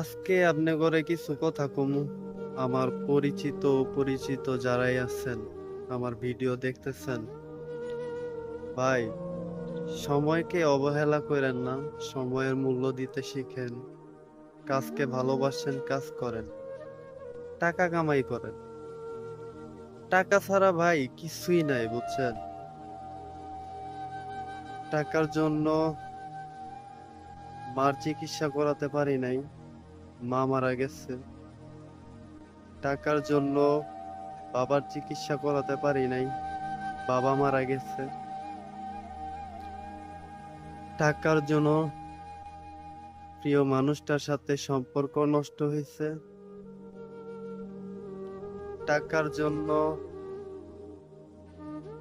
আজকে আপনি করে কিছু কথা কমু। আমার পরিচিত অপরিচিত যারাই আছেন, আমার ভিডিও দেখতেছেন, ভাই, সময়কে অবহেলা করেন না। সময়ের মূল্য দিতে শিখেন। কাজকে ভালোবাসেন, কাজ করেন, টাকা কামাই করেন। টাকা ছাড়া ভাই কিছুই নাই, বুঝছেন? টাকার জন্য মার চিকিৎসা করাতে পারি নাই, মা মারা গেছে। টাকার জন্য বাবার চিকিৎসা করাতে পারি নাই, বাবা মারা গেছে। টাকার জন্য প্রিয় মানুষটার সাথে সম্পর্ক নষ্ট হয়েছে। টাকার জন্য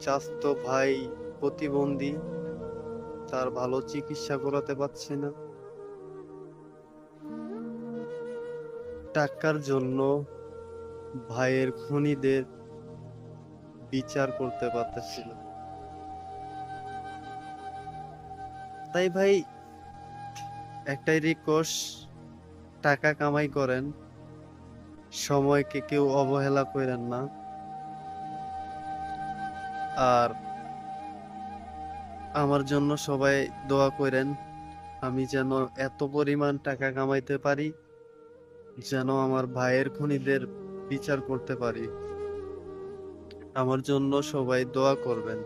চাচাতো ভাই প্রতিবন্ধী, তার ভালো চিকিৎসা করাতে পারছি না। টাকার জন্য ভাইয়ের খুনিদের বিচার করতে পারতেছি না। তাই ভাই, একটাই রিকোয়েস্ট, টাকা কামাই করেন, সময়কে কেউ অবহেলা করেন না। আর আমার জন্য সবাই দোয়া করেন, আমি যেন এত পরিমাণ টাকা কামাইতে পারি যেন আমার ভাইয়ের খুনিদের বিচার করতে পারি। আমার জন্য সবাই দোয়া করবেন।